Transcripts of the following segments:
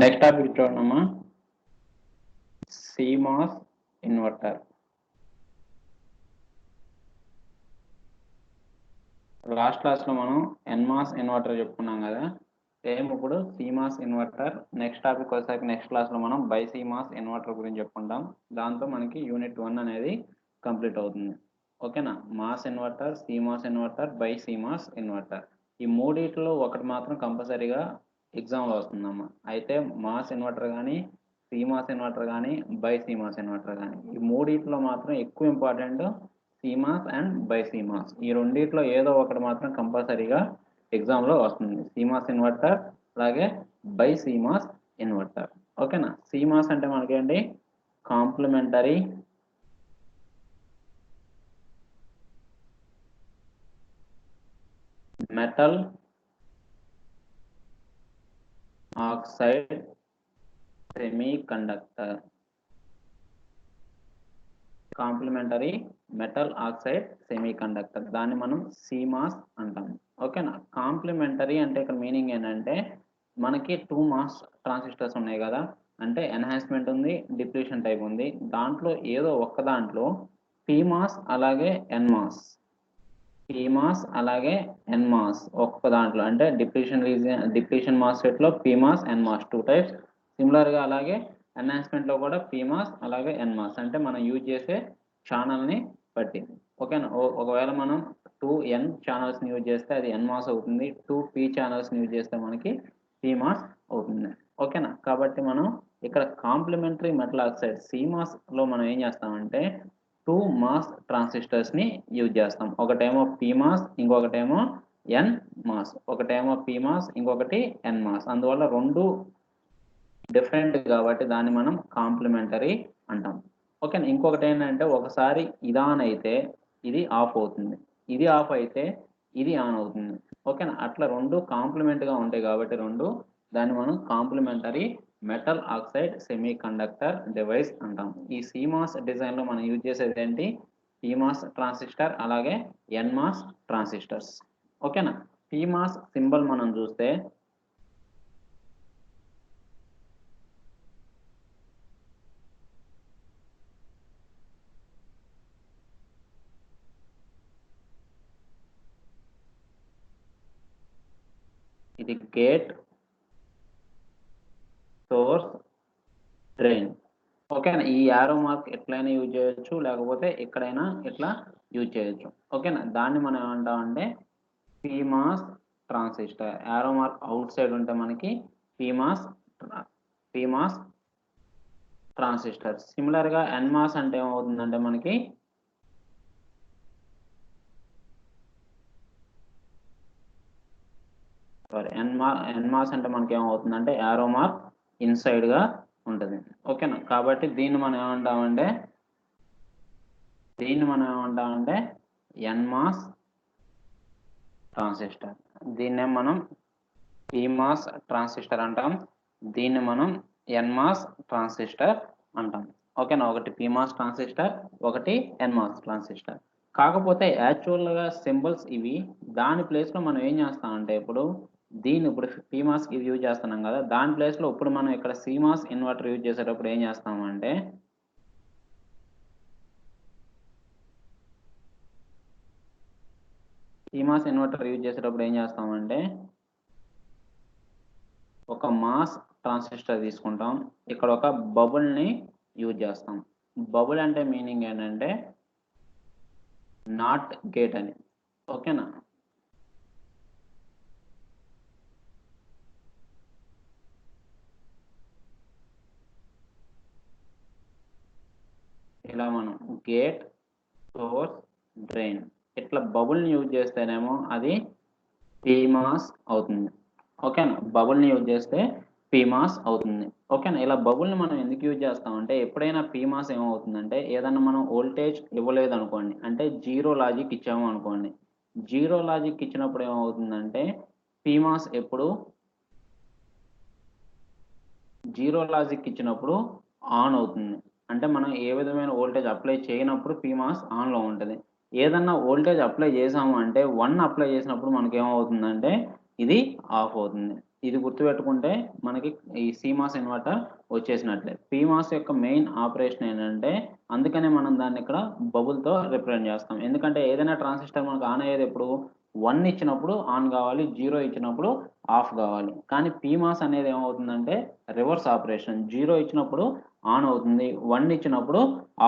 Next topic చూడమ్మా, CMOS inverter. Last క్లాస్లో మనం NMOS ఇన్వర్టర్ చెప్పుకున్నాం కదా, సేమ్ ఇప్పుడు CMOS ఇన్వర్టర్. నెక్స్ట్ టాపిక్ వచ్చేసరికి నెక్స్ట్ క్లాస్లో మనం BiCMOS ఇన్వర్టర్ గురించి చెప్పుకుంటాం. దాంతో మనకి యూనిట్ 1 అనేది కంప్లీట్ అవుతుంది. ఓకేనా? Mass inverter, CMOS inverter, BiCMOS inverter, ఈ మూడిట్లో ఒకటి మాత్రం కంపల్సరీగా ఎగ్జామ్లో వస్తుందమ్మా. అయితే మాస్ ఇన్వర్టర్ కానీ, CMOS ఇన్వర్టర్ కానీ, BiCMOS ఇన్వర్టర్ కానీ, ఈ మూడిట్లో మాత్రం ఎక్కువ ఇంపార్టెంట్ CMOS అండ్ BiCMOS. ఈ రెండిట్లో ఏదో ఒకటి మాత్రం కంపల్సరీగా ఎగ్జామ్లో వస్తుంది. CMOS ఇన్వర్టర్ అలాగే BiCMOS ఇన్వర్టర్. ఓకేనా? CMOS అంటే మనకేంటి? Complementary metal oxide semiconductor. Complementary metal oxide semiconductor, దాన్ని మనం CMOS అంటాం. ఓకేనా? కాంప్లిమెంటరీ అంటే ఇక్కడ మీనింగ్ ఏంటంటే మనకి 2 మాస్ ట్రాన్సిస్టర్స్ ఉన్నాయి కదా, అంటే ఎన్హాన్స్మెంట్ ఉంది, డిప్లీషన్ టైప్ ఉంది. దాంట్లో ఏదో ఒక్క దాంట్లో PMOS అలాగే NMOS, PMOS అలాగే NMOS ఒక్క దాంట్లో, అంటే డిప్లీషన్ మాస్ఫెట్ లో PMOS NMOS 2 టైప్స్. సిమిలర్ గా అలాగే ఎన్హాన్స్మెంట్ లో కూడా PMOS అలాగే NMOS, అంటే మనం యూజ్ చేసే ఛానల్ ని బట్టి. ఓకేనా? ఒకవేళ మనం 2N ఛానల్స్ ని యూజ్ చేస్తే అది NMOS అవుతుంది, 2P ఛానల్స్ ని యూజ్ చేస్తే మనకి PMOS అవుతుంది. ఓకేనా? కాబట్టి మనం ఇక్కడ కాంప్లిమెంటరీ మెటల్ ఆక్సైడ్ CMOS లో మనం ఏం చేస్తామంటే 2 మాస్ ట్రాన్సిస్టర్స్ ని యూజ్ చేస్తాం. ఒకటేమో PMOS, ఇంకొకటేమో NMOS. ఒకటేమో PMOS, ఇంకొకటి NMOS. అందువల్ల రెండు డిఫరెంట్ కాబట్టి దాన్ని మనం కాంప్లిమెంటరీ అంటాం. ఓకేనా? ఇంకొకటి ఏంటంటే ఒకసారి ఇది ఆన్ అయితే ఇది ఆఫ్ అవుతుంది, ఇది ఆఫ్ అయితే ఇది ఆన్ అవుతుంది. ఓకేనా? అట్లా రెండు కాంప్లిమెంట్ గా ఉంటాయి కాబట్టి దాన్ని మనం complementary metal oxide semiconductor device అంటాం. ఈ CMOS డిజైన్ లో మనం యూజ్ చేసేది ఏంటి? PMOS ట్రాన్సిస్టర్ అలాగే NMOS ట్రాన్సిస్టర్స్. ఓకేనా? PMOS సింబల్ మనం చూస్తే ఇది గేట్, సోర్స్, డ్రైన్. ఓకేనా? ఈ యారో మార్క్ ఎట్లయినా యూజ్ చేయొచ్చు, లేకపోతే ఎక్కడైనా ఇట్లా యూజ్ చేయొచ్చు. ఓకేనా? దాన్ని మనం ఏమంటామంటే PMOS transistor. Arrow mark out side ఉంటే మనకి PMOS ట్రాన్సిస్టర్. సిమిలర్ గా NMOS అంటే ఏమవుతుందంటే మనకి NMOS అంటే మనకి ఏమవుతుందంటే యారో మార్క్ ఇన్సైడ్ గా ఉంటుంది. ఓకేనా? కాబట్టి దీన్ని మనం ఏమంటామంటే NMOS ట్రాన్సిస్టర్. దీన్నే మనం PMOS ట్రాన్సిస్టర్ అంటాం, దీన్ని మనం NMOS ట్రాన్సిస్టర్ అంటాం. ఓకేనా, ఒకటి PMOS ట్రాన్సిస్టర్, ఒకటి NMOS ట్రాన్సిస్టర్. కాకపోతే యాక్చువల్‌గా సింబల్స్ ఇవి. దాని ప్లేస్‌లో మనం ఏం చేస్తామంటే ఇప్పుడు ఇప్పుడు PMOS ఇది యూజ్ చేస్తున్నాం కదా, దాని ప్లేస్‌లో ఇప్పుడు మనం ఇక్కడ CMOS ఇన్వర్టర్ యూజ్ చేసేటప్పుడు ఏం చేస్తామంటే CMOS ఇన్వర్టర్ యూజ్ చేసేటప్పుడు ఏం చేస్తామంటే ఒక మాస్ ట్రాన్సిస్టర్ తీసుకుంటాం. ఇక్కడ ఒక బబుల్‌ని యూజ్ చేస్తాం. బబుల్ అంటే మీనింగ్ ఏంటంటే నాట్ గేట్ అని. ఓకేనా. ఇలా మనం గేట్, సోర్స్, డ్రైన్ ఇట్లా బబుల్‌ని యూజ్ చేస్తేనేమో అది PMOS అవుతుంది. ఓకేనా. బబుల్‌ని యూజ్ చేస్తే PMOS అవుతుంది. ఓకేనా. ఇలా బబుల్‌ని మనం ఎందుకు యూజ్ చేస్తామంటే ఎప్పుడైనా PMOS ఏమవుతుందంటే ఏదన్నా మనం వోల్టేజ్ ఇవ్వలేదనుకోండి, అంటే జీరో లాజిక్ ఇచ్చాము అనుకోండి. జీరో లాజిక్ ఇచ్చినప్పుడు ఏమవుతుందంటే PMOS ఎప్పుడు జీరో లాజిక్ ఇచ్చినప్పుడు ఆన్ అవుతుంది. అంటే మనం ఏ విధమైన వోల్టేజ్ అప్లై చేయనప్పుడు PMOS ఆన్‌లో ఉంటది. ఏదన్నా వోల్టేజ్ అప్లై చేసాము అంటే 1 అప్లై చేసినప్పుడు మనకేమవుతుందంటే ఇది ఆఫ్ అవుతుంది. ఇది గుర్తుపెట్టుకుంటే మనకి ఈ CMOS ఇన్వర్టర్ వచ్చేసినట్లే. PMOS యొక్క మెయిన్ ఆపరేషన్ ఏంటంటే అందుకనే మనం దాన్ని ఇక్కడ బబుల్‌తో రిప్రజెంట్ చేస్తాం. ఎందుకంటే ఏదైనా ట్రాన్సిస్టర్ మనకు ఆన్ అయ్యేది ఎప్పుడు 1 ఇచ్చినప్పుడు ఆన్ కావాలి, 0 ఇచ్చినప్పుడు ఆఫ్ కావాలి. కానీ PMOS అనేది ఏమవుతుందంటే రివర్స్ ఆపరేషన్. 0 ఇచ్చినప్పుడు ఆన్ అవుతుంది, 1 ఇచ్చినప్పుడు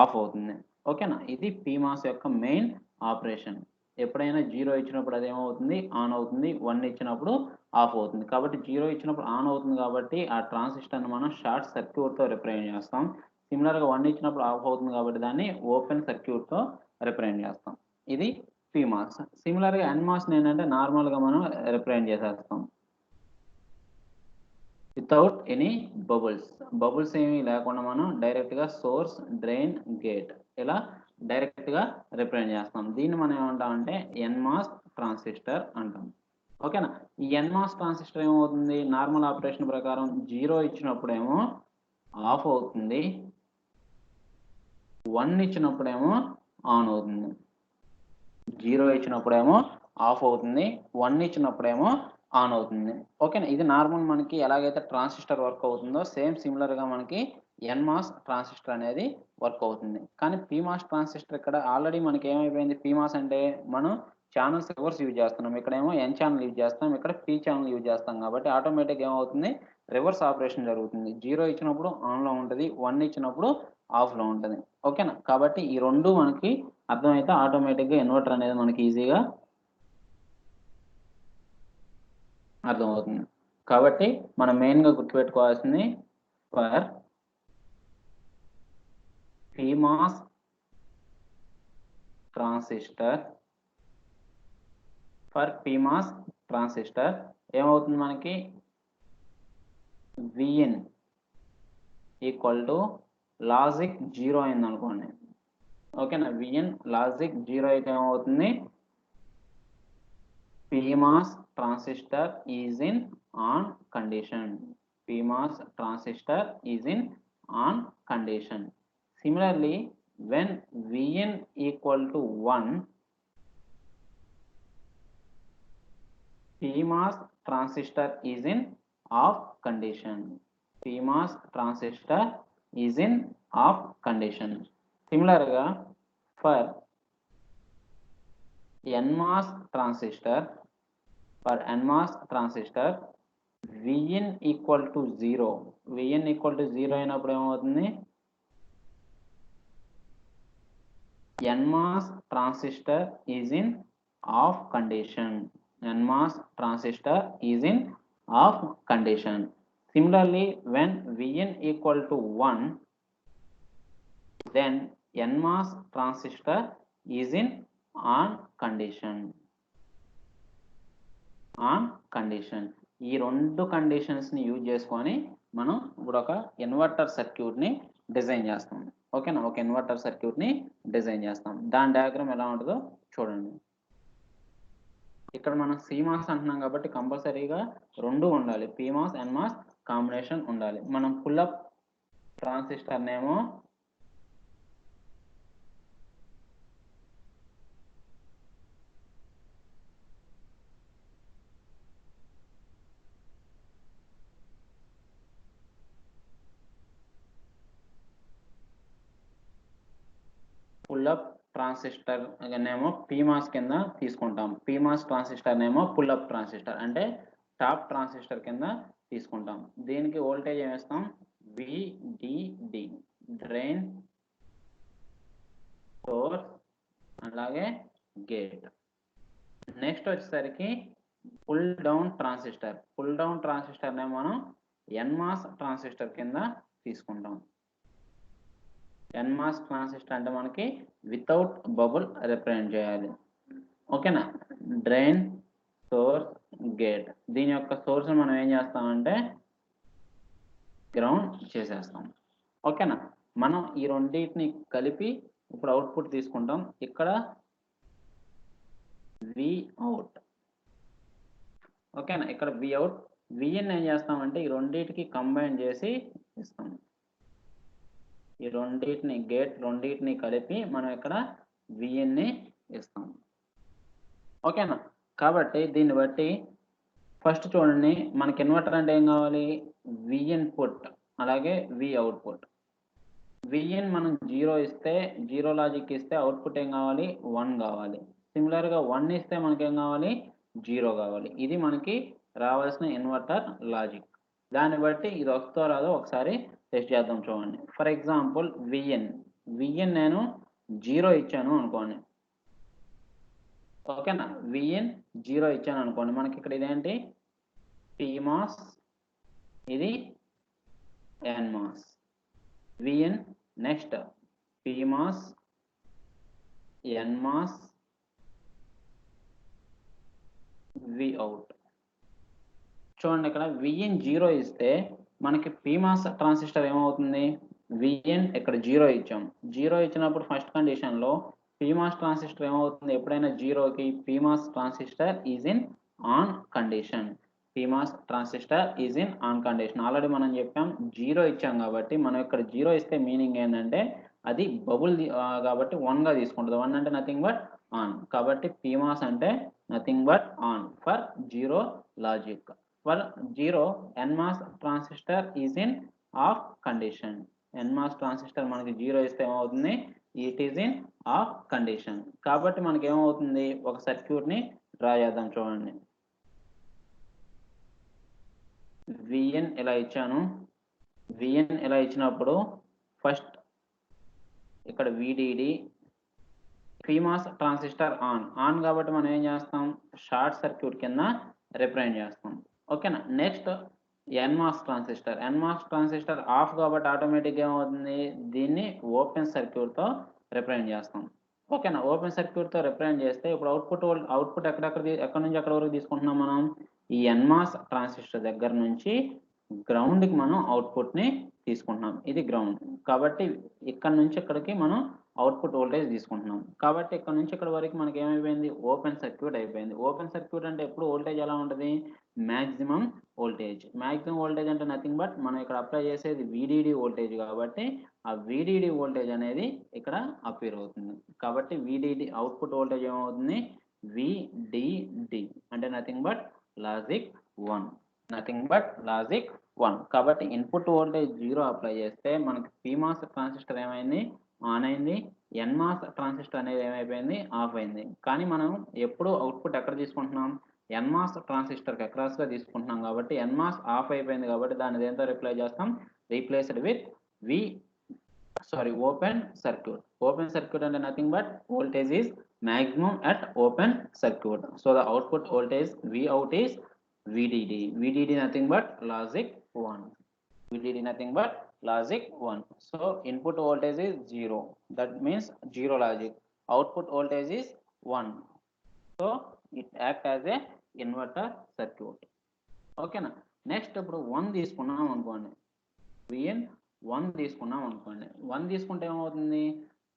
ఆఫ్ అవుతుంది. ఓకేనా. ఇది PMOS యొక్క మెయిన్ ఆపరేషన్. ఎప్పుడైనా 0 ఇచ్చినప్పుడు అదేమవుతుంది ఆన్ అవుతుంది, 1 ఇచ్చినప్పుడు ఆఫ్ అవుతుంది. కాబట్టి 0 ఇచ్చినప్పుడు ఆన్ అవుతుంది కాబట్టి ఆ ట్రాన్సిస్టర్‌ని మనం షార్ట్ సర్క్యూట్‌తో రిప్రజెంట్ చేస్తాం. సిమిలర్‌గా 1 ఇచ్చినప్పుడు ఆఫ్ అవుతుంది కాబట్టి దాన్ని ఓపెన్ సర్క్యూట్‌తో రిప్రజెంట్ చేస్తాం. ఇది PMOS. సిమిలర్‌గా NMOS‌ని ఏంటంటే నార్మల్‌గా మనం రిప్రజెంట్ చేసేస్తాం. Without any bubbles. బబుల్స్ ఏమీ లేకుండా మనం డైరెక్ట్‌గా సోర్స్, డ్రైన్, గేట్ ఇలా డైరెక్ట్‌గా రిప్రజెంట్ చేస్తాం. దీన్ని మనం ఏమంటామంటే NMOS ట్రాన్సిస్టర్ అంటాం. ఓకేనా. ఈ NMOS ట్రాన్సిస్టర్ ఏమవుతుంది నార్మల్ ఆపరేషన్ ప్రకారం 0 ఇచ్చినప్పుడేమో ఆఫ్ అవుతుంది, 1 ఇచ్చినప్పుడేమో ఆన్ అవుతుంది. 0 ఇచ్చినప్పుడేమో ఆఫ్ అవుతుంది, 1 ఇచ్చినప్పుడేమో ఆన్ అవుతుంది. ఓకేనా. ఇది నార్మల్ మనకి ఎలాగైతే ట్రాన్సిస్టర్ వర్క్ అవుతుందో సేమ్ సిమిలర్‌గా మనకి NMOS ట్రాన్సిస్టర్ అనేది వర్క్ అవుతుంది. కానీ PMOS ట్రాన్సిస్టర్ ఇక్కడ ఆల్రెడీ మనకి ఏమైపోయింది, PMOS అంటే మనం ఛానెల్స్ రివర్స్ యూజ్ చేస్తున్నాం. ఇక్కడేమో N ఛానెల్ యూజ్ చేస్తాం, ఇక్కడ P ఛానెల్ యూజ్ చేస్తాం కాబట్టి ఆటోమేటిక్‌గా ఏమవుతుంది రివర్స్ ఆపరేషన్ జరుగుతుంది. 0 ఇచ్చినప్పుడు ఆన్‌లో ఉంటది, 1 ఇచ్చినప్పుడు ఆఫ్‌లో ఉంటది. ఓకేనా. కాబట్టి ఈ 2 మనకి అర్థమైతే ఆటోమేటిక్‌గా ఇన్వర్టర్ అనేది మనకి ఈజీగా అర్థమవుతుంది. కాబట్టి మనం మెయిన్‌గా గుర్తుపెట్టుకోవాల్సింది ఫర్ PMOS ట్రాన్సిస్టర్ ఏమవుతుంది మనకి Vin ఈక్వల్ టు లాజిక్ 0 అయిందనుకోండి. ఓకేనా. Vin లాజిక్ 0 అయితే ఏమవుతుంది PMOS transistor is in on condition. PMOS transistor is in on condition. Similarly, when Vn equal to 1, PMOS transistor is in off condition. PMOS transistor is in off condition. Similarly, for NMOS transistor, Vin equal to 0. Vn equal to 0 అయినప్పుడు ఏమవుతుంది NMOS transistor is in off condition. NMOS transistor is in off condition. Similarly, when Vn equal to 1, then NMOS transistor is in on condition. On condition. ఈ 2 కండిషన్స్‌ని use చేసుకొని మనం ఇప్పుడు ఒక inverter సర్క్యూట్‌ని design చేస్తాం. ఓకేనా. ఒక ఇన్వర్టర్ సర్క్యూట్‌ని డిజైన్ చేస్తాం. దాని డయాగ్రామ్ ఎలా ఉంటదో చూడండి. ఇక్కడ మనం CMOS అంటున్నాం కాబట్టి కంపల్సరీగా 2 ఉండాలి. PMOS, NMOS కాంబినేషన్ ఉండాలి. మనం పుల్ అప్ ట్రాన్సిస్టర్‌నేమో పుల్అప్ ట్రాన్సిస్టర్ నేమో పీమాస్ కింద తీసుకుంటాం. పీమాస్ ట్రాన్సిస్టర్ నేమో పుల్అప్ ట్రాన్సిస్టర్ అంటే టాప్ ట్రాన్సిస్టర్ కింద తీసుకుంటాం. దీనికి వోల్టేజ్ ఏమిస్తాం? VDD, డ్రైన్, సోర్స్, అలాగే గేట్. నెక్స్ట్ వచ్చేసరికి pull down transistor. Pull down transistor నే మనం ఎన్మాస్ ట్రాన్సిస్టర్ కింద తీసుకుంటాం. ఎన్మాస్ ట్రాన్సిస్టర్ అంటే మనకి వితౌట్ బబుల్ రిప్రజెంట్ చేయాలి. ఓకేనా? Drain, source, gate. దీని యొక్క సోర్స్ మనం ఏం చేస్తామంటే గ్రౌండ్ చేసేస్తాం. ఓకేనా? మనం ఈ రెండింటిని కలిపి ఇప్పుడు అవుట్పుట్ తీసుకుంటాం. ఇక్కడ Vout. ఓకేనా? ఇక్కడ Vout, Vin ఏం చేస్తామంటే ఈ రెండింటికి కంబైన్ చేసి ఇస్తాం. ఈ రెండింటిని గేట్ రెండింటిని కలిపి మనం ఇక్కడ Vin ని ఇస్తాం. ఓకేనా? కాబట్టి దీన్ని బట్టి ఫస్ట్ చూడండి, మనకి ఇన్వర్టర్ అంటే ఏం కావాలి? V ఇన్పుట్ అలాగే V అవుట్పుట్. Vin మనం 0 ఇస్తే, 0 లాజిక్ ఇస్తే అవుట్పుట్ ఏం కావాలి? 1 కావాలి. సిమిలర్ గా 1 ఇస్తే మనకేం కావాలి? 0 కావాలి. ఇది మనకి రావాల్సిన ఇన్వర్టర్ లాజిక్. దాన్ని బట్టి ఇది వస్తుందో రాదో ఒకసారి టెస్ట్ చేద్దాం. చూడండి. ఫర్ ఎగ్జాంపుల్ Vin నేను 0 ఇచ్చాను అనుకోండి. ఓకేనా? Vin 0 ఇచ్చాను అనుకోండి. మనకి ఇక్కడ ఇదేంటి? PMOS, ఇది NMOS. Vin next PMOS, NMOS, Vout. చూడండి, ఇక్కడ Vin 0 ఇస్తే మనకి PMOS ట్రాన్సిస్టర్ ఏమవుతుంది? Vin ఇక్కడ 0 ఇచ్చాం. 0 ఇచ్చినప్పుడు ఫస్ట్ కండిషన్ లో PMOS ట్రాన్సిస్టర్ ఏమవుతుంది? ఎప్పుడైనా 0కి PMOS transistor is in on condition. PMOS transistor is in on condition. Already మనం చెప్పాం 0 ఇచ్చాం కాబట్టి మనం ఇక్కడ 0 ఇస్తే మీనింగ్ ఏంటంటే అది బబుల్ కాబట్టి 1 గా తీసుకుంటుంది. 1 అంటే నథింగ్ బట్ ఆన్. కాబట్టి PMOS అంటే nothing but on for 0 logic. For 0 NMOS transistor is in of condition. NMOS transistor మనకి 0 ఇస్తే ఏమవుతుంది? It is in of condition. కాబట్టి మనకి ఏమవుతుంది? ఒక సర్క్యూట్ ని డ్రా చేద్దాం. చూడండి, Vin ఇలా ఇచ్చాను. Vin ఇలా ఇచ్చినప్పుడు ఫస్ట్ ఇక్కడ VDD, PMOS ట్రాన్సిస్టర్ ఆన్ కాబట్టి మనం ఏం చేస్తాం? షార్ట్ సర్క్యూట్ కింద రిప్రజెంట్ చేస్తాం. ఓకేనా? నెక్స్ట్ NMOS ట్రాన్సిస్టర్ ఆఫ్ కాబట్టి ఆటోమేటిక్గా ఏమవుతుంది? దీన్ని ఓపెన్ సర్క్యూట్ తో రిప్రజెంట్ చేస్తాం. ఓకేనా? ఓపెన్ సర్క్యూట్ తో రిప్రజెంట్ చేస్తే ఇప్పుడు అవుట్పుట్ ఎక్కడ నుంచి ఎక్కడ వరకు తీసుకుంటున్నాం? మనం ఈ NMOS ట్రాన్సిస్టర్ దగ్గర నుంచి గ్రౌండ్ కి మనం అవుట్పుట్ ని తీసుకుంటున్నాం. ఇది గ్రౌండ్ కాబట్టి ఇక్కడ నుంచి ఇక్కడికి మనం అవుట్పుట్ వోల్టేజ్ తీసుకుంటున్నాం. కాబట్టి ఇక్కడ నుంచి ఇక్కడ వరకు మనకి ఏమైపోయింది? ఓపెన్ సర్క్యూట్ అయిపోయింది. ఓపెన్ సర్క్యూట్ అంటే ఎప్పుడు వోల్టేజ్ ఎలా ఉంటుంది? Maximum voltage. మాక్సిమం వోల్టేజ్ అంటే నథింగ్ బట్ మనం ఇక్కడ అప్లై చేసేది VDD వోల్టేజ్ కాబట్టి ఆ VDD వోల్టేజ్ అనేది ఇక్కడ అపీర్ అవుతుంది. కాబట్టి VDD అవుట్పుట్ వోల్టేజ్ ఏమవుతుంది? VDD అంటే nothing but logic 1. Nothing but logic 1. కాబట్టి ఇన్పుట్ వోల్టేజ్ 0 అప్లై చేస్తే మనకి PMOS ట్రాన్సిస్టర్ ఏమైంది? ఆన్ అయింది. NMOS ట్రాన్సిస్టర్ అనేది ఏమైపోయింది? ఆఫ్ అయింది. కానీ మనం ఎప్పుడు అవుట్పుట్ ఎక్కడ తీసుకుంటున్నాం? NMOS ట్రాన్సిస్టర్ కి అక్రాస్ గా తీసుకుంటున్నాం కాబట్టి NMOS ఆఫ్ అయిపోయింది కాబట్టి దాన్ని దేంతో రిప్లేస్ చేస్తాం? Replaced with open circuit. Open circuit అంటే nothing but voltage is maximum at open circuit. So the output voltage Vout is VDD. VDD nothing but logic 1. VDD nothing but logic 1. So input voltage is 0. That means 0 logic. Output voltage is 1. So it acts as a inverter circuit. Okay na? Next ఇప్పుడు 1 తీసుకున్నాం అనుకోండి. Vn 1 తీసుకున్నాం అనుకోండి. 1 తీసుకుంటే ఏమవుతుంది?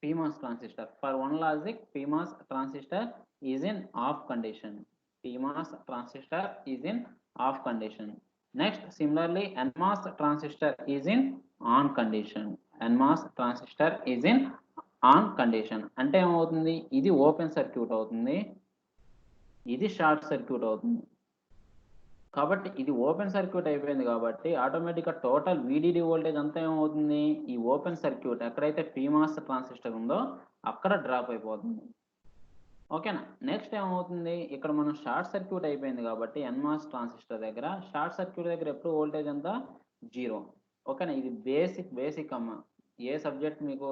PMOS transistor. For 1 logic, PMOS transistor is in off condition. PMOS transistor is in off condition. Next, similarly, NMOS transistor is in on condition. NMOS transistor is in on condition. అంటే ఏమవుతుంది? ఇది open circuit అవుతుంది, ఇది short circuit అవుతుంది. కాబట్టి ఇది open circuit అయిపోయింది కాబట్టి ఆటోమేటిక్గా టోటల్ VDD వోల్టేజ్ అంతా ఏమవుతుంది, ఈ ఓపెన్ సర్క్యూట్ ఎక్కడైతే PMOS ట్రాన్సిస్టర్ ఉందో అక్కడ డ్రాప్ అయిపోతుంది. ఓకేనా. నెక్స్ట్ ఏమవుతుంది, ఇక్కడ మనం షార్ట్ సర్క్యూట్ అయిపోయింది కాబట్టి NMOS ట్రాన్సిస్టర్ దగ్గర షార్ట్ సర్క్యూట్ దగ్గర ఎప్పుడు వోల్టేజ్ అంతా 0. ఓకేనా. ఇది బేసిక్ అమ్మ. ఏ సబ్జెక్ట్ మీకు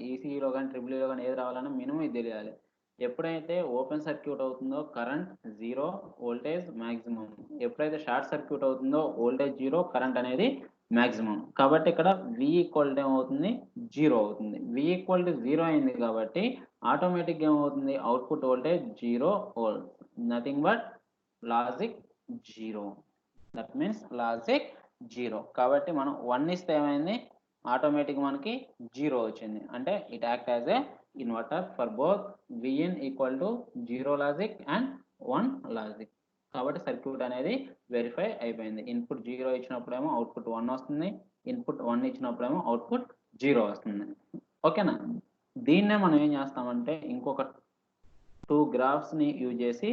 ఈసీఈలో కానీ ట్రిపుల్ ఈలో కానీ ఏది రావాలన్నా మినిమం ఇది తెలియాలి. ఎప్పుడైతే ఓపెన్ సర్క్యూట్ అవుతుందో కరెంట్ 0, వోల్టేజ్ మాక్సిమం. ఎప్పుడైతే షార్ట్ సర్క్యూట్ అవుతుందో వోల్టేజ్ 0, కరెంట్ అనేది మాక్సిమం. కాబట్టి ఇక్కడ V ఈక్వల్ ఏమవుతుంది, 0 అవుతుంది. V ఈక్వల్ టు 0 అయింది కాబట్టి ఆటోమేటిక్గా ఏమవుతుంది, output voltage 0 volt, nothing but logic 0. That means logic 0. కాబట్టి మనం 1 ఇస్తే ఏమైంది, ఆటోమేటిక్ మనకి 0 వచ్చింది. అంటే it act as a inverter for both Vin equal to 0 logic and 1 logic. కాబట్టి సర్క్యూట్ అనేది వెరిఫై అయిపోయింది. ఇన్పుట్ 0 ఇచ్చినప్పుడేమో అవుట్పుట్ 1 వస్తుంది, ఇన్పుట్ 1 ఇచ్చినప్పుడేమో అవుట్పుట్ 0 వస్తుంది. ఓకేనా. దీన్నే మనం ఏం చేస్తామంటే ఇంకొక 2 గ్రాఫ్స్ని యూజ్ చేసి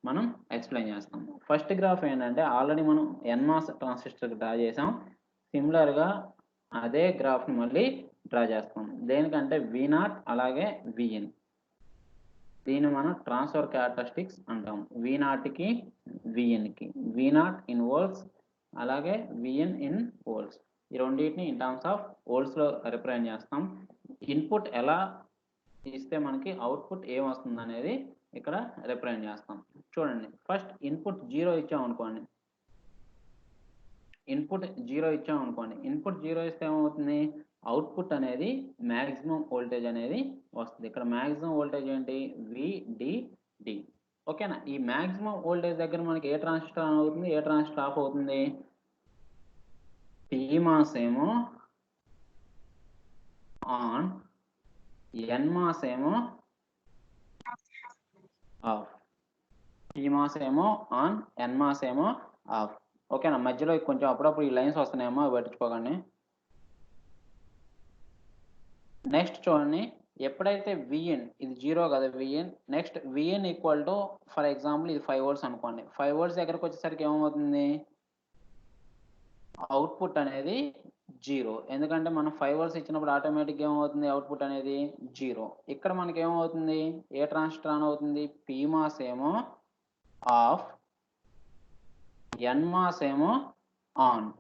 మనం ఎక్స్ప్లెయిన్ చేస్తాం. ఫస్ట్ గ్రాఫ్ ఏంటంటే ఆల్రెడీ మనం NMOS ట్రాన్సిస్టర్ డ్రా చేసాం. సిమిలర్గా అదే గ్రాఫ్ని మళ్ళీ డ్రా చేస్తాం. దేనికంటే V0 అలాగే Vin. దీన్ని మనం ట్రాన్స్ఫర్ క్యారెక్టరిస్టిక్స్ అంటాం. V0కి Vinకి, V0 ఇన్ వోల్ట్స్ అలాగే Vin ఇన్ వోల్ట్స్. ఈ రెండింటిని ఇన్ టర్మ్స్ ఆఫ్ వోల్ట్స్లో రిప్రజెంట్ చేస్తాం. ఇన్పుట్ ఎలా ఇస్తే మనకి అవుట్పుట్ ఏమొస్తుంది అనేది ఇక్కడ రిప్రజెంట్ చేస్తాం. చూడండి, ఫస్ట్ ఇన్పుట్ 0 ఇచ్చామనుకోండి, ఇన్పుట్ 0 ఇస్తే ఏమవుతుంది, అవుట్పుట్ అనేది మ్యాక్సిమం వోల్టేజ్ అనేది వస్తుంది. ఇక్కడ మ్యాక్సిమం వోల్టేజ్ ఏంటి, VDD. ఓకేనా. ఈ మ్యాక్సిమం వోల్టేజ్ దగ్గర మనకి ఏ ట్రాన్సిస్టర్ ఆన్ అవుతుంది, ఏ ట్రాన్సిస్టర్ ఆఫ్ అవుతుంది, PMOS ఏమో ఆన్, NMOS ఏమో ఆఫ్. PMOS ఏమో ఆన్, NMOS ఏమో ఆఫ్. ఓకేనా. మధ్యలో కొంచెం అప్పుడప్పుడు ఈ లైన్స్ వస్తున్నాయేమో పట్టించుకోకండి. నెక్స్ట్ చూడండి, ఎప్పుడైతే Vin ఇది 0 కదా Vin, next Vin equal to for example ఇది 5 వోల్ట్స్ అనుకోండి. 5 వోల్ట్స్ దగ్గరకు వచ్చేసరికి ఏమవుతుంది, అవుట్పుట్ అనేది 0. ఎందుకంటే మనం 5 వోల్ట్స్ ఇచ్చినప్పుడు ఆటోమేటిక్గా ఏమవుతుంది, అవుట్పుట్ అనేది 0. ఇక్కడ మనకి ఏమవుతుంది, ఏ ట్రాన్సిస్టర్ ఆన్ అవుతుంది, PMOS ఏమో ఆఫ్, NMOS ఏమో ఆన్.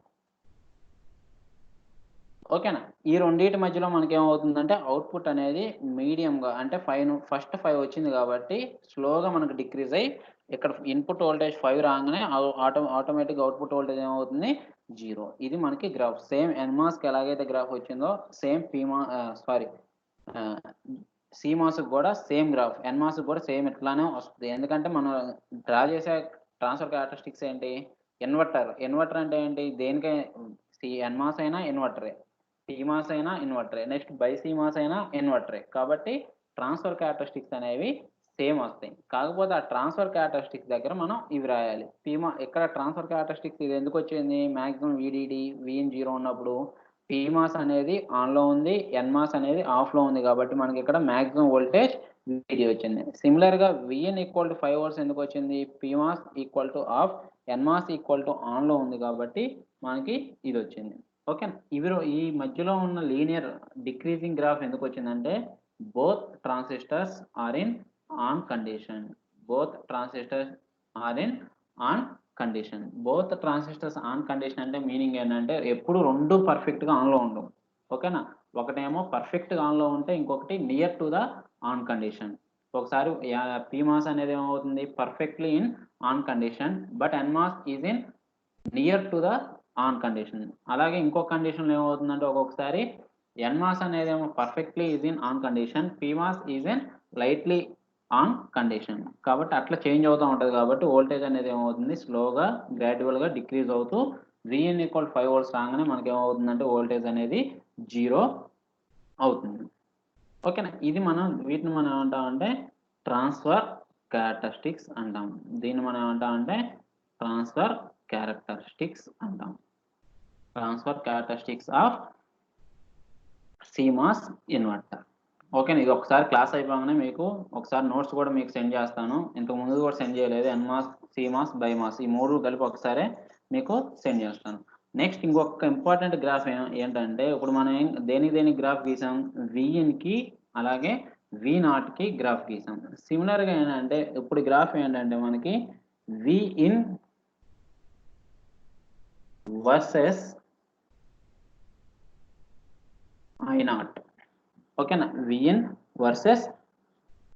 ఓకేనా. ఈ రెండింటి మధ్యలో మనకి ఏమవుతుందంటే అవుట్పుట్ అనేది మీడియంగా, అంటే ఫస్ట్ 5 వచ్చింది కాబట్టి స్లోగా మనకు డిక్రీజ్ అయ్యి ఇక్కడ ఇన్పుట్ వోల్టేజ్ 5 రాగానే ఆటోమేటిక్ అవుట్పుట్ వోల్టేజ్ ఏమవుతుంది, 0. ఇది మనకి గ్రాఫ్. సేమ్ NMOSకి ఎలాగైతే గ్రాఫ్ వచ్చిందో సేమ్ CMOSకి కూడా సేమ్ గ్రాఫ్, NMOSకి కూడా సేమ్ ఇట్లానే వస్తుంది. ఎందుకంటే మనం డ్రా చేసే ట్రాన్స్ఫర్ క్యారెక్టరిస్టిక్స్ ఏంటి, ఇన్వర్టర్ అంటే ఏంటి, దేనికై NMOS అయినా ఇన్వర్టరే, PMOS అయినా ఇన్వర్టరే, నెక్స్ట్ BiCMOS అయినా ఇన్వర్టరే. కాబట్టి ట్రాన్స్ఫర్ క్యారెక్టరిస్టిక్స్ అనేవి సేమ్ వస్తాయి. కాకపోతే ఆ ట్రాన్స్ఫర్ క్యారెక్టరిస్టిక్స్ దగ్గర మనం ఇవి రాయాలి. ఇక్కడ ట్రాన్స్ఫర్ క్యారెక్టరిస్టిక్స్ ఇది ఎందుకు వచ్చింది, మ్యాక్సిమం VDD Vin 0 ఉన్నప్పుడు PMOS అనేది ఆన్లో ఉంది, NMOS అనేది ఆఫ్లో ఉంది. కాబట్టి మనకి ఇక్కడ మ్యాక్సిమం వోల్టేజ్ VDD వచ్చింది. సిమిలర్గా Vin ఈక్వల్ టు 5 వోల్ట్స్ ఎందుకు వచ్చింది, PMOS equal to of, NMOS equal to ఆన్లో ఉంది కాబట్టి మనకి ఇది వచ్చింది. ఓకే. ఈ మధ్యలో ఉన్న లీనియర్ డిక్రీజింగ్ గ్రాఫ్ ఎందుకు వచ్చిందంటే both transistors are in on condition. Both transistors on condition అంటే మీనింగ్ ఏంటంటే ఎప్పుడు రెండు పర్ఫెక్ట్గా ఆన్లో ఉండవు. ఓకేనా. ఒకటేమో పర్ఫెక్ట్గా ఆన్లో ఉంటే ఇంకొకటి near to the on condition. ఒకసారి PMOS అనేది ఏమవుతుంది, perfectly in on condition, but NMOS is in near to the on condition. అలాగే ఇంకొక కండిషన్లో ఏమవుతుందంటే ఒక్కొక్కసారి NMOS అనేది ఏమో perfectly is in on condition, PMOS is in lightly on condition. కాబట్టి అట్లా చేంజ్ అవుతూ ఉంటుంది. కాబట్టి వోల్టేజ్ అనేది ఏమవుతుంది, స్లోగా గ్రాడ్యువల్గా డిక్రీజ్ అవుతూ Vin ఈక్వల్ 5 వోల్ట్స్ రాగానే మనకి ఏమవుతుందంటే వోల్టేజ్ అనేది 0 అవుతుంది. ఓకేనా. ఇది వీటిని మనం ఏమంటామంటే ట్రాన్స్ఫర్ క్యారెక్టరిస్టిక్స్ అంటాం. దీన్ని మనం ఏమంటామంటే ట్రాన్స్ఫర్ క్యారెక్టరిస్టిక్స్ అంటాం. Transfer characteristics of CMOS inverter. ఓకేనా. ఇది ఒకసారి క్లాస్ అయిపోగానే మీకు ఒకసారి నోట్స్ కూడా మీకు సెండ్ చేస్తాను. ఇంతకు ముందు కూడా సెండ్ చేయలేదు. NMOS సిమాస్ బైమాస్ ఈ 3 కలిపి ఒకసారి మీకు సెండ్ చేస్తాను. నెక్స్ట్ ఇంకొక ఇంపార్టెంట్ గ్రాఫ్ ఏంటంటే ఇప్పుడు మనం దేనికి గ్రాఫ్ గీసాం, విఇన్‌కి అలాగే వి0కి గ్రాఫ్ గీసాం. సిమిలర్‌గా ఏంటంటే ఇప్పుడు గ్రాఫ్ ఏంటంటే మనకి విఇన్ వర్సెస్ I0. ఓకేనా, విఇన్ వర్సెస్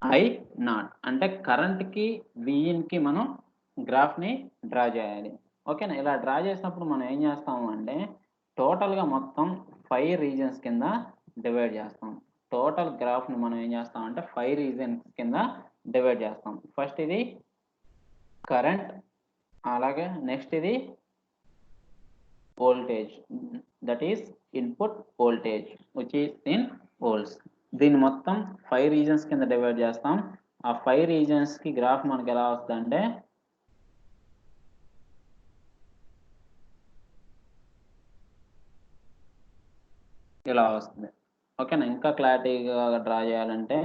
I0 అంటే కరెంట్‌కి విఇన్‌కి మనం గ్రాఫ్‌ని డ్రా చేయాలి. ఓకేనా, ఇలా డ్రా చేసినప్పుడు మనం ఏం చేస్తాము అంటే టోటల్‌గా మొత్తం 5 రీజియన్స్ కింద డివైడ్ చేస్తాం. టోటల్ గ్రాఫ్‌ని మనం ఏం చేస్తామంటే 5 రీజియన్స్ కింద డివైడ్ చేస్తాం. ఫస్ట్ ఇది కరెంట్, అలాగే నెక్స్ట్ ఇది voltage, that is input voltage which is in volts. దీన్ని మొత్తం 5 రీజన్స్ కింద డివైడ్ చేస్తాం. ఆ 5 రీజన్స్‌కి గ్రాఫ్ మనకి ఎలా వస్తుందంటే ఇలా వస్తుంది. ఓకేనా, ఇంకా క్లారిటీగా డ్రా చేయాలంటే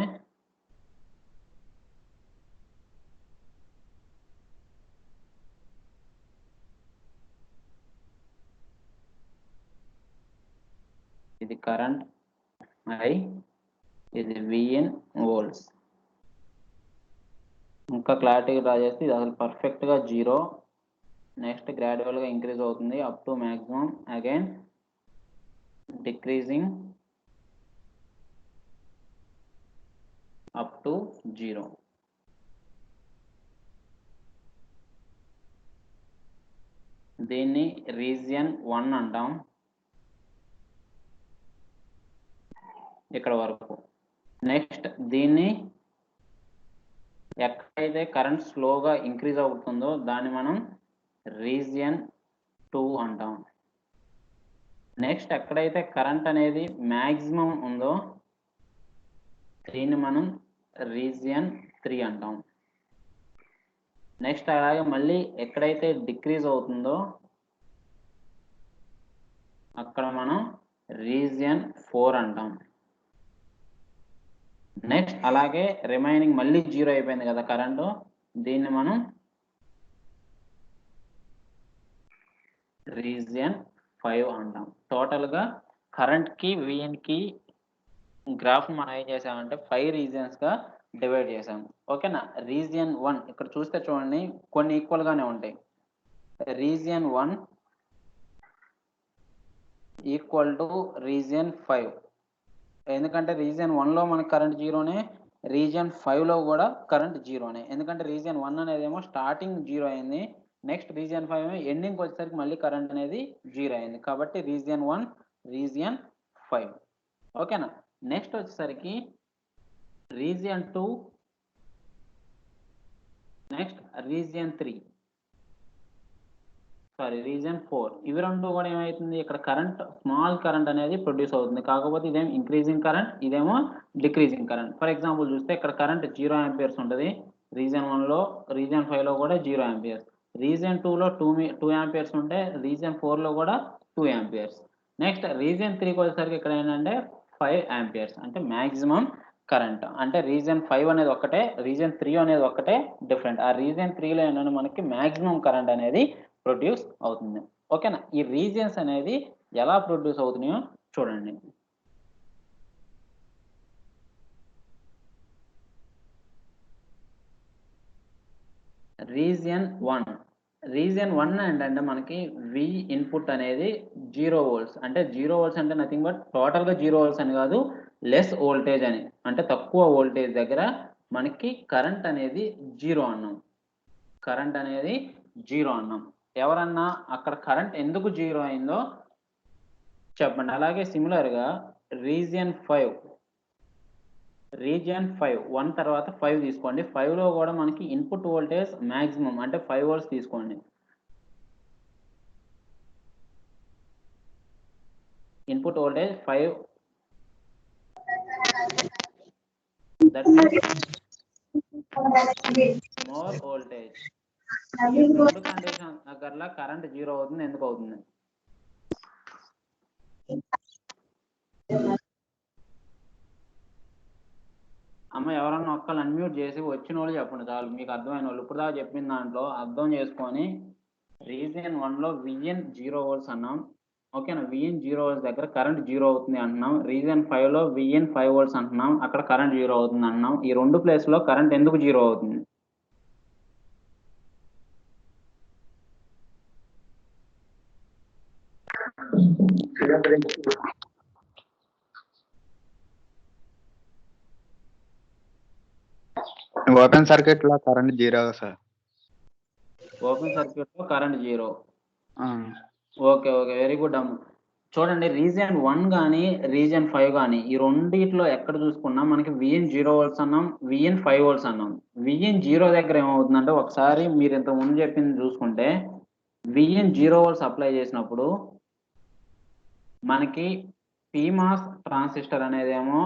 ఇది కరెంట్ I, ఇది విఇన్ వోల్ట్స్. ఇంకా క్లారిటీగా డ్రా చేస్తే ఇది అసలు పర్ఫెక్ట్‌గా 0. నెక్స్ట్ గ్రాడ్యువల్‌గా ఇంక్రీజ్ అవుతుంది up to maximum, again decreasing up to 0. దీన్ని రీజియన్ 1 అంటాం ఇక్కడ వరకు. నెక్స్ట్ దీన్ని ఎక్కడైతే కరెంట్ స్లోగా ఇంక్రీజ్ అవుతుందో దాన్ని మనం రీజియన్ 2 అంటాం. నెక్స్ట్ ఎక్కడైతే కరెంట్ అనేది మ్యాక్సిమం ఉందో దీన్ని మనం రీజియన్ 3 అంటాం. నెక్స్ట్ అలాగే మళ్ళీ ఎక్కడైతే డిక్రీజ్ అవుతుందో అక్కడ మనం రీజియన్ 4 అంటాం. నెక్స్ట్ అలాగే రిమైనింగ్ మళ్ళీ 0 అయిపోయింది కదా కరెంటు, దీన్ని మనం రీజియన్ 5 అంటాం. టోటల్‌గా కరెంట్‌కి విఇన్‌కి గ్రాఫ్ మనం ఏం చేసామంటే 5 రీజియన్స్‌గా డివైడ్ చేసాం. ఓకేనా, రీజియన్ 1 ఇక్కడ చూస్తే చూడండి కొన్ని ఈక్వల్ గానే ఉంటాయి. Region 1 equal to region 5. ఎందుకంటే రీజియన్ 1లో మనకి కరెంట్ 0నే, రీజియన్ 5లో కూడా కరెంట్ 0నే. ఎందుకంటే రీజియన్ 1 అనేదేమో స్టార్టింగ్ 0 అయింది, నెక్స్ట్ రీజియన్ 5 ఏమో ఎండింగ్కి వచ్చేసరికి మళ్ళీ కరెంట్ అనేది 0 అయింది. కాబట్టి రీజియన్ 1, రీజియన్ 5. ఓకేనా, నెక్స్ట్ వచ్చేసరికి region 2, next region 3, sorry region 4. ఇవి రెండు కూడా ఏమవుతుంది, ఇక్కడ కరెంట్ స్మాల్ కరెంట్ అనేది ప్రొడ్యూస్ అవుతుంది. కాకపోతే ఇదేమో ఇంక్రీజింగ్ కరెంట్, ఇదేమో డిక్రీజింగ్ కరెంట్. ఫర్ ఎగ్జాంపుల్ చూస్తే ఇక్కడ కరెంట్ 0 ఆంపియర్స్ ఉంటుంది రీజియన్ 1లో, రీజియన్ 5లో కూడా 0 ఆంపియర్స్, రీజియన్ 2లో 2 ఆంపియర్స్ ఉంటే రీజియన్ 4లో కూడా 2 ఆంపియర్స్. నెక్స్ట్ రీజియన్ 3కి వచ్చేసరికి ఇక్కడ ఏంటంటే 5 ఆంపియర్స్ అంటే మ్యాక్సిమం కరెంట్. అంటే రీజియన్ 5 అనేది ఒకటే, రీజియన్ 3 అనేది ఒకటే డిఫరెంట్. ఆ రీజియన్ 3లో ఏంటంటే మనకి మ్యాక్సిమం కరెంట్ అనేది ప్రొడ్యూస్ అవుతుంది. ఓకేనా, ఈ రీజియన్స్ అనేది ఎలా ప్రొడ్యూస్ అవుతున్నాయో చూడండి. రీజియన్ 1, రీజియన్ 1 ఏంటంటే మనకి వి ఇన్పుట్ అనేది 0 వోల్ట్స్. అంటే 0 వోల్ట్స్ అంటే నథింగ్ బట్ టోటల్‌గా 0 వోల్ట్స్ అని కాదు, లెస్ వోల్టేజ్ అని. అంటే తక్కువ వోల్టేజ్ దగ్గర మనకి కరెంట్ అనేది 0 అన్నాం. కరెంట్ అనేది 0 అన్నాం. ఎవరన్నా అక్కడ కరెంట్ ఎందుకు 0 అయిందో చెప్పండి. అలాగే సిమిలర్‌గా రీజియన్ 5, రీజియన్ 5 1 తర్వాత 5 తీసుకోండి. 5లో కూడా మనకి ఇన్పుట్ వోల్టేజ్ మాక్సిమం అంటే 5 వోల్ట్స్ తీసుకోండి. Input voltage 5, that means more voltage. ఈ రెండు కండిషన్ దగ్గరలా కరెంట్ 0 అవుతుంది. ఎందుకు అవుతుంది? అమ్మ ఎవరన్నా ఒక్కళ్ళు అన్మ్యూట్ చేసి వచ్చినోళ్ళు చెప్పండి చాలు. మీకు అర్థమైన వాళ్ళు. ఇప్పుడు దాకా చెప్పిన దాంట్లో అర్థం చేసుకొని రీజియన్ 1లో విఎన్ 0 వోల్ట్స్ అన్నాం. ఓకేనా? విఎన్ 0 వోల్ట్స్ దగ్గర కరెంట్ 0 అవుతుంది అంటున్నాం. రీజియన్ 5లో విఎన్ 5 వోల్ట్స్ అంటున్నాం. అక్కడ కరెంట్ 0 అవుతుంది అంటున్నాం. ఈ 2 ప్లేస్‌లో కరెంట్ ఎందుకు 0 అవుతుంది? ఓపెన్ సర్క్యూట్ లో కరెంట్ 0 సార్. ఓపెన్ సర్క్యూట్‌లో కరెంట్ 0. ఆ, ఓకే. ఓకే. వెరీ గుడ్ అమ్మ. చూడండి రీజియన్ 1 గాని, రీజియన్ 5 గాని ఈ రెండిట్లో ఎక్కడ చూసుకున్నా మనకి విఎన్ 0 వోల్ట్స్ అన్నాం. విఎన్ 5 వోల్ట్స్ అన్నాం. విఎన్ 0 దగ్గర ఏమవుతుందంటే ఒకసారి మీరు ఇంతకు ముందు చెప్పింది చూసుకుంటే విఎన్ 0 వోల్ట్స్ అప్లై చేసినప్పుడు మనకి పీమాస్ ట్రాన్సిస్టర్ అనేదేమో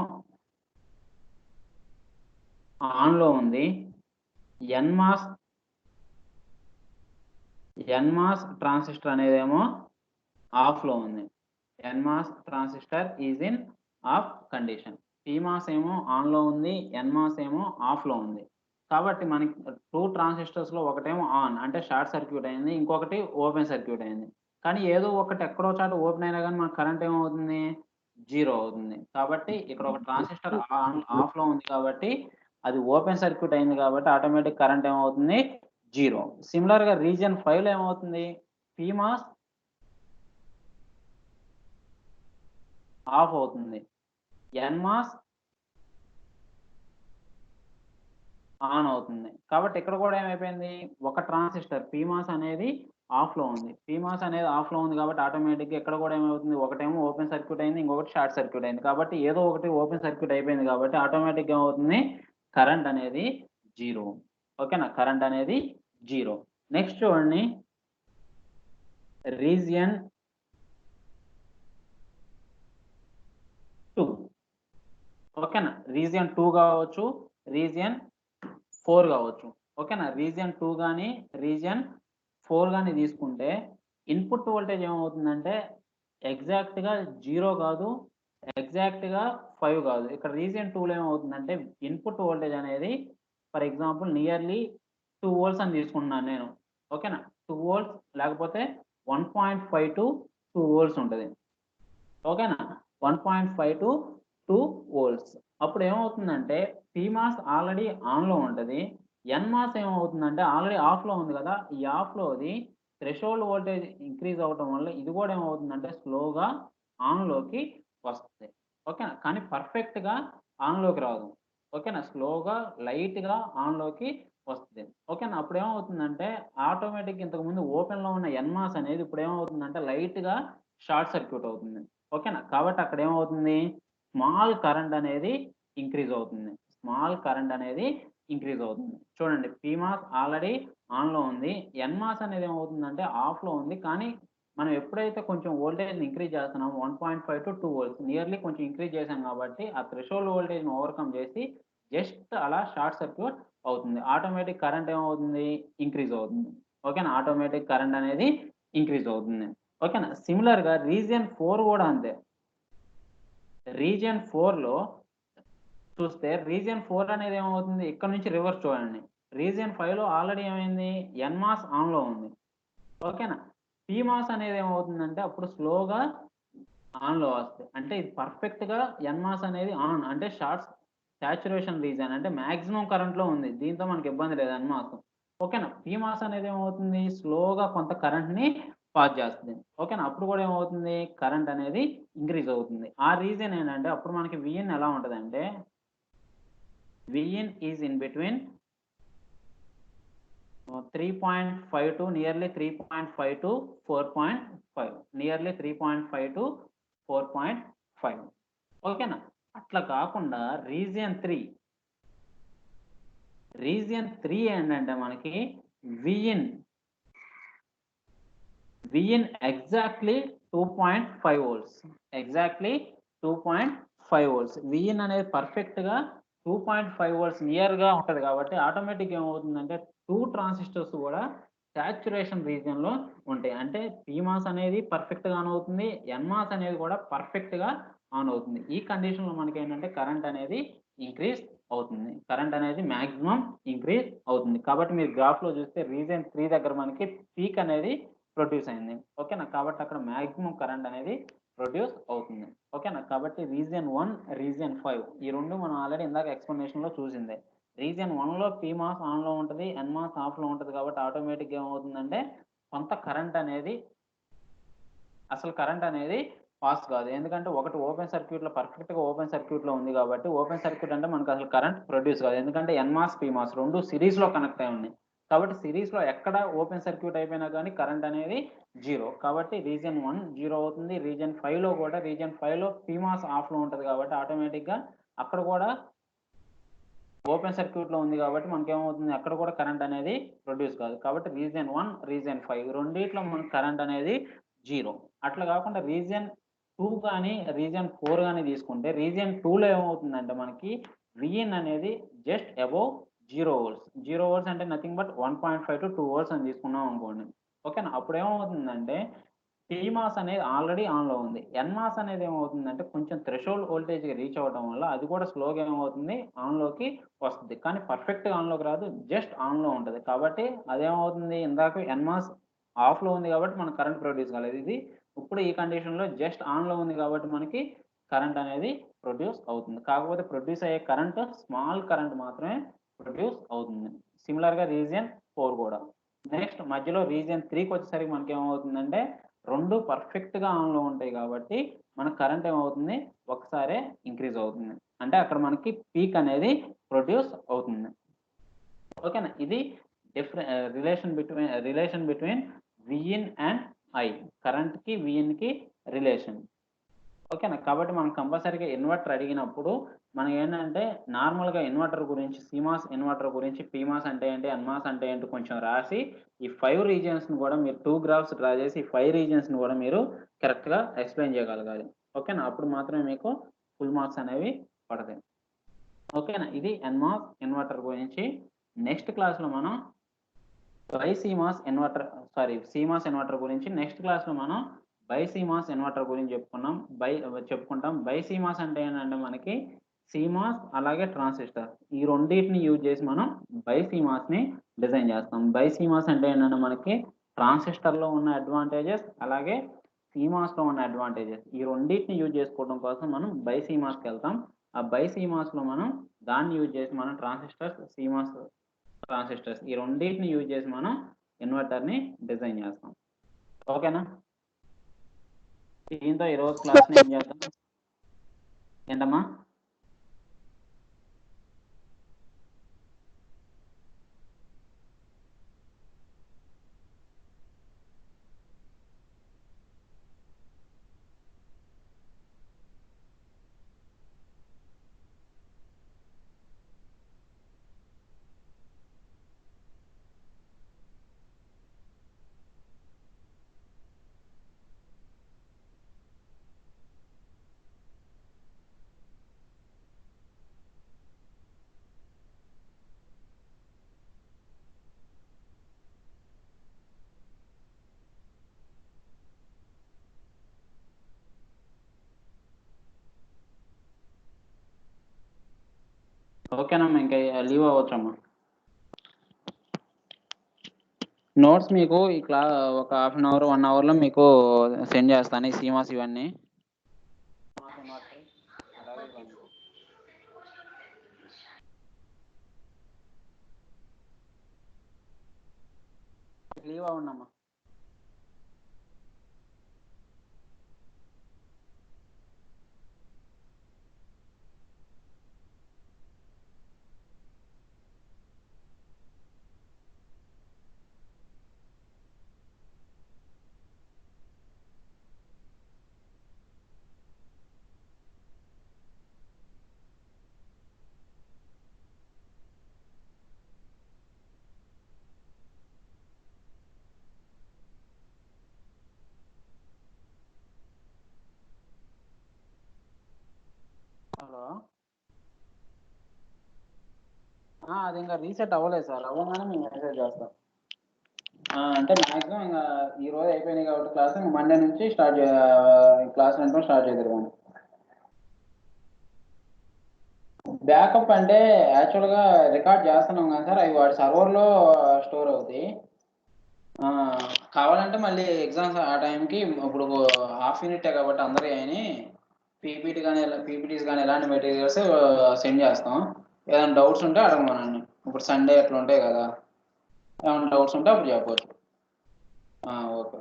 ఆన్‌లో ఉంది. ఎన్మాస్ ట్రాన్సిస్టర్ అనేదేమో ఆఫ్‌లో ఉంది. NMOS transistor is in of condition. PMOS ఏమో ఆన్‌లో ఉంది. ఎన్మాస్ ఏమో ఆఫ్‌లో ఉంది. కాబట్టి మనకి 2 ట్రాన్సిస్టర్స్‌లో ఒకటేమో ఆన్ అంటే షార్ట్ సర్క్యూట్ అయింది. ఇంకొకటి ఓపెన్ సర్క్యూట్ అయింది. కానీ ఏదో ఒకటి ఎక్కడో చోట ఓపెన్ అయినా గాని మనకు కరెంట్ ఏమవుతుంది? 0 అవుతుంది. కాబట్టి ఇక్కడ ఒక ట్రాన్సిస్టర్ ఆఫ్‌లో ఉంది కాబట్టి అది ఓపెన్ సర్క్యూట్ అయింది కాబట్టి ఆటోమేటిక్ కరెంట్ ఏమవుతుంది? 0. సిమిలర్‌గా రీజియన్ 5లో ఏమవుతుంది? పీమాస్ ఆఫ్ అవుతుంది. ఎన్మాస్ ఆన్ అవుతుంది. కాబట్టి ఇక్కడ కూడా ఏమైపోయింది? ఒక ట్రాన్సిస్టర్ పీమాస్ అనేది ఆఫ్‌లో ఉంది. పీమాస్ అనేది ఆఫ్‌లో ఉంది కాబట్టి ఆటోమేటిక్‌గా ఇక్కడ కూడా ఏమవుతుంది? ఒకటేమో ఓపెన్ సర్క్యూట్ అయింది. ఇంకొకటి షార్ట్ సర్క్యూట్ అయింది. కాబట్టి ఏదో ఒకటి ఓపెన్ సర్క్యూట్ అయిపోయింది కాబట్టి ఆటోమేటిక్‌గా ఏమవుతుంది? కరెంట్ అనేది 0. ఓకేనా? కరెంట్ అనేది 0. నెక్స్ట్ చూడండి. రీజియన్ 2. ఓకేనా? రీజియన్ 2 కావచ్చు. రీజియన్ 4 కావచ్చు. ఓకేనా? రీజియన్ 2 గాని, రీజియన్ 4 గాని తీసుకుంటే ఇన్‌పుట్ వోల్టేజ్ ఏమవుతుందంటే ఎగ్జాక్ట్‌గా 0 కాదు. ఎగ్జాక్ట్‌గా 5 కాదు. ఇక్కడ రీజియన్ 2లో ఏమవుతుందంటే ఇన్‌పుట్ వోల్టేజ్ అనేది ఫర్ ఎగ్జాంపుల్ నియర్లీ 2 వోల్ట్స్ అని తీసుకుంటున్నాను నేను. ఓకేనా? 2 వోల్ట్స్ లేకపోతే 1.5-2 వోల్ట్స్ ఉంటది. ఓకేనా? 1.5-2 వోల్ట్స్. అప్పుడు ఏమవుతుందంటే పీమాస్ ఆల్రెడీ ఆన్‌లో ఉంటది. ఎన్మాస్ ఏమవుతుందంటే ఆల్రెడీ ఆఫ్‌లో ఉంది కదా! ఈ ఆఫ్‌లోది థ్రెషోల్డ్ వోల్టేజ్ ఇంక్రీజ్ అవ్వటం వల్ల ఇది కూడా ఏమవుతుందంటే స్లోగా ఆన్‌లోకి వస్తది. ఓకేనా? కానీ పర్ఫెక్ట్‌గా ఆన్‌లోకి రాదు. ఓకేనా? స్లోగా లైట్‌గా ఆన్‌లోకి వస్తది. ఓకేనా? అప్పుడు ఏమవుతుందంటే ఆటోమేటిక్‌గా ఇంతకుముందు ఓపెన్‌లో ఉన్న ఎన్మాస్ అనేది ఇప్పుడు ఏమవుతుందంటే లైట్‌గా షార్ట్ సర్క్యూట్ అవుతుంది. ఓకేనా? కాబట్టి అక్కడ ఏమవుతుంది? స్మాల్ కరెంట్ అనేది ఇంక్రీజ్ అవుతుంది. స్మాల్ కరెంట్ అనేది ఇంక్రీజ్ అవుతుంది. చూడండి పీమాస్ ఆల్రెడీ ఆన్‌లో ఉంది. ఎన్మాస్ అనేది ఏమవుతుందంటే ఆఫ్‌లో ఉంది. కానీ మనం ఎప్పుడైతే కొంచెం వోల్టేజ్‌ని ఇంక్రీజ్ చేస్తున్నామో 1.5-2 వోల్ట్స్ నియర్లీ కొంచెం ఇంక్రీజ్ చేశాం కాబట్టి ఆ థ్రెషోల్డ్ వోల్టేజ్‌ని ఓవర్‌కమ్ చేసి జస్ట్ అలా షార్ట్ సర్క్యూట్ అవుతుంది. ఆటోమేటిక్ కరెంట్ ఏమవుతుంది? ఇంక్రీజ్ అవుతుంది. ఓకేనా? ఆటోమేటిక్ కరెంట్ అనేది ఇంక్రీజ్ అవుతుంది. ఓకేనా? సిమిలర్‌గా రీజియన్ 4 కూడా అంతే. రీజియన్ 4లో చూస్తే రీజియన్ 4 అనేది ఏమవుతుంది? ఇక్కడ నుంచి రివర్స్ చూడండి. రీజియన్ 5లో ఆల్రెడీ ఏమైంది? ఎన్మాస్ ఆన్‌లో ఉంది. ఓకేనా? పీమాస్ అనేది ఏమవుతుందంటే అప్పుడు స్లోగా ఆన్‌లో వస్తది. అంటే ఇది పర్ఫెక్ట్‌గా ఎన్మాస్ అనేది ఆన్ అంటే సాచురేషన్ రీజియన్ అంటే మాక్సిమం కరెంట్‌లో ఉంది. దీంతో మనకి ఇబ్బంది లేదు ఎన్మాస్. ఓకేనా? పీమాస్ అనేది ఏమవుతుంది? స్లోగా కొంత కరెంట్‌ని పాస్ చేస్తది. ఓకేనా? అప్పుడు కూడా ఏమవుతుంది? కరెంట్ అనేది ఇంక్రీజ్ అవుతుంది. ఆ రీజన్ ఏంటంటే అప్పుడు మనకి విఎన్ ఎలా ఉంటదంటే VN is in between 3.5 to nearly 3.5 to 4.5. Nearly 3.5 to 4.5. ఓకేనా? అట్లా కాకుండా రీజియన్ 3 ఏంటంటే మనకి Vin exactly 2.5 volts. Exactly 2.5 volts. Vin అనేది పర్ఫెక్ట్‌గా 2.5 వోల్ట్స్ నియర్‌గా ఉంటది కాబట్టి ఆటోమేటిక్‌గా ఏమవుతుందంటే 2 ట్రాన్సిస్టర్స్ కూడా సాచురేషన్ రీజియన్‌లో ఉంటాయి. అంటే పీమాస్ అనేది పర్ఫెక్ట్‌గా ఆన్ అవుతుంది. ఎన్మాస్ అనేది కూడా పర్ఫెక్ట్‌గా ఆన్ అవుతుంది. ఈ కండిషన్‌లో మనకేంటంటే కరెంట్ అనేది ఇంక్రీజ్ అవుతుంది. కరెంట్ అనేది మాక్సిమం ఇంక్రీజ్ అవుతుంది. కాబట్టి మీరు గ్రాఫ్‌లో చూస్తే రీజియన్ 3 దగ్గర మనకి పీక్ అనేది ప్రొడ్యూస్ అయింది. ఓకేనా? కాబట్టి అక్కడ మాక్సిమం కరెంట్ అనేది ప్రొడ్యూస్ అవుతుంది. ఓకేనా? కాబట్టి రీజియన్ 1, రీజియన్ 5 ఈ 2 మనం ఆల్రెడీ ఇందాక ఎక్స్‌ప్లనేషన్‌లో చూసిందే. రీజియన్ 1లో పీమాస్ ఆన్‌లో ఉంటది. ఎన్‌మాస్ ఆఫ్‌లో ఉంటది కాబట్టి ఆటోమేటిక్‌గా ఏమవుతుందంటే కొంత కరెంట్ అనేది అసలు కరెంట్ అనేది పాస్ కాదు. ఎందుకంటే ఒకటి ఓపెన్ సర్క్యూట్‌లో పర్ఫెక్ట్‌గా ఓపెన్ సర్క్యూట్‌లో ఉంది కాబట్టి ఓపెన్ సర్క్యూట్ అంటే మనకు అసలు కరెంట్ ప్రొడ్యూస్ కాదు. ఎందుకంటే ఎన్‌మాస్, పీమాస్ 2 సిరీస్‌లో కనెక్ట్ అయి ఉన్నాయి. కాబట్టి సిరీస్‌లో ఎక్కడ ఓపెన్ సర్క్యూట్ అయిపోయినా గానీ కరెంట్ అనేది 0. కాబట్టి రీజియన్ 1 0 అవుతుంది. రీజియన్ 5లో కూడా రీజియన్ 5లో పీమాస్ ఆఫ్‌లో ఉంటది కాబట్టి ఆటోమేటిక్‌గా అక్కడ కూడా ఓపెన్ సర్క్యూట్‌లో ఉంది కాబట్టి మనకేమవుతుంది అక్కడ కూడా కరెంట్ అనేది ప్రొడ్యూస్ కాదు. కాబట్టి రీజియన్ 1, రీజియన్ 5 రెండిట్లో మనకు కరెంట్ అనేది 0. అట్లా కాకుండా రీజియన్ 2 గాని, రీజియన్ 4 గాని తీసుకుంటే రీజియన్ 2లో ఏమవుతుందంటే మనకి విఇన్ అనేది జస్ట్ అబోవ్ 0 వోల్ట్స్. 0 వోల్ట్స్ అంటే నథింగ్ బట్ 1.5-2 వోల్ట్స్ అని తీసుకున్నాం అనుకోండి. ఓకేనా? అప్పుడు ఏమవుతుందంటే పీమాస్ అనేది ఆల్రెడీ ఆన్‌లో ఉంది. ఎన్‌మాస్ అనేది ఏమవుతుందంటే కొంచెం థ్రెషోల్డ్ వోల్టేజ్‌కి రీచ్ అవ్వడం వల్ల అది కూడా స్లోగా ఏమవుతుంది ఆన్‌లోకి వస్తది. కానీ పర్ఫెక్ట్‌గా ఆన్‌లోకి రాదు. జస్ట్ ఆన్‌లో ఉంటది. కాబట్టి అదేమవుతుంది ఇందాక ఎన్‌మాస్ ఆఫ్‌లో ఉంది కాబట్టి మనకు కరెంట్ ప్రొడ్యూస్ కాలేదు. ఇది ఇప్పుడు ఈ కండిషన్‌లో జస్ట్ ఆన్‌లో ఉంది కాబట్టి మనకి కరెంట్ అనేది ప్రొడ్యూస్ అవుతుంది. కాకపోతే ప్రొడ్యూస్ అయ్యే కరెంట్ స్మాల్ కరెంట్ మాత్రమే ప్రొడ్యూస్ అవుతుంది. సిమిలర్‌గా రీజియన్ 4 కూడా. నెక్స్ట్ మధ్యలో రీజియన్ 3కి వచ్చేసరికి మనకేమవుతుందంటే 2 పర్ఫెక్ట్‌గా ఆన్‌లో ఉంటాయి కాబట్టి మనకు కరెంట్ ఏమవుతుంది ఒకసారే ఇంక్రీజ్ అవుతుంది. అంటే అక్కడ మనకి పీక్ అనేది ప్రొడ్యూస్ అవుతుంది. ఓకేనా? ఇది relation between V in and I. కరెంట్‌కి, విఇన్‌కి రిలేషన్. ఓకేనా? కాబట్టి మనం కంపల్సరీగా ఇన్వర్టర్ అడిగినప్పుడు మనం ఏంటంటే నార్మల్‌గా ఇన్వర్టర్ గురించి సీమాస్ ఇన్వర్టర్ గురించి పీమాస్ అంటే ఏంటి? ఎన్‌మాస్ అంటే ఏంటి? కొంచెం రాసి ఈ 5 రీజియన్స్‌ని కూడా మీరు 2 గ్రాఫ్స్ డ్రా చేసి ఈ 5 రీజియన్స్‌ని కూడా మీరు కరెక్ట్‌గా ఎక్స్‌ప్లెయిన్ చేయగలగాలి. ఓకేనా? అప్పుడు మాత్రమే మీకు ఫుల్ మార్క్స్ అనేవి పడతాయి. ఓకేనా? ఇది ఎన్‌మాస్ ఇన్వర్టర్ గురించి. నెక్స్ట్ క్లాస్‌లో మనం సీమాస్ ఇన్వర్టర్ గురించి నెక్స్ట్ క్లాస్‌లో మనం బైసీమాస్ ఇన్వర్టర్ గురించి చెప్పుకుంటాం. బైసీమాస్ అంటే ఏంటంటే మనకి సీమాస్ అలాగే ట్రాన్సిస్టర్ ఈ రెండిటిని యూజ్ చేసి మనం బైసీమాస్‌ని డిజైన్ చేస్తాం. బైసీమాస్ అంటే ఏంటంటే మనకి ట్రాన్సిస్టర్‌లో ఉన్న అడ్వాంటేజెస్ అలాగే సీమాస్‌లో ఉన్న అడ్వాంటేజెస్ ఈ రెండిటిని యూజ్ చేసుకోవడం కోసం మనం బైసీమాస్‌కెళ్తాం. ఆ బైసీమాస్‌లో మనం దాన్ని యూజ్ చేసి మనం ట్రాన్సిస్టర్స్ ఈ రెండిటిని యూజ్ చేసి మనం ఇన్వర్టర్‌ని డిజైన్ చేస్తాం. ఓకేనా? దీంతో ఈరోజు క్లాస్‌ని ఏం చేద్దాం? ఏంటమ్మా? ఓకేనమ్మా ఇంకా లీవ్ అవ్వచ్చమ్మా. నోట్స్ మీకు ఒక హాఫ్ అన్ అవర్ 1 అవర్‌లో మీకు సెండ్ చేస్తాను ఈ సీమాస్ ఇవన్నీ. లీవ్ అవ్వండమ్మా. హలో. అది ఇంకా రీసెట్ అవ్వలేదు సార్. అవ్వగానే మేము మెసేజ్ చేస్తాం. అంటే మాక్సిమం ఇంకా ఈ రోజు అయిపోయినాయి కాబట్టి క్లాస్ మండే నుంచి క్లాస్ వినడం స్టార్ట్ చేద్దాం. బ్యాకప్ అంటే యాక్చువల్గా రికార్డ్ చేస్తున్నాం కదా సార్, అవి వాడి సర్వర్లో స్టోర్ అవుతాయి. కావాలంటే మళ్ళీ ఎగ్జామ్స్ ఆ టైంకి ఇప్పుడు హాఫ్ యూనిటే కాబట్టి అందరూ అని పీపీటీస్ కానీ ఎలాంటి మెటీరియల్స్ సెండ్ చేస్తాం. ఏదైనా డౌట్స్ ఉంటే అడగమనండి. ఇప్పుడు సండే అట్లా ఉంటాయి కదా, ఏమైనా డౌట్స్ ఉంటే అప్పుడు చెప్పవచ్చు. ఓకే.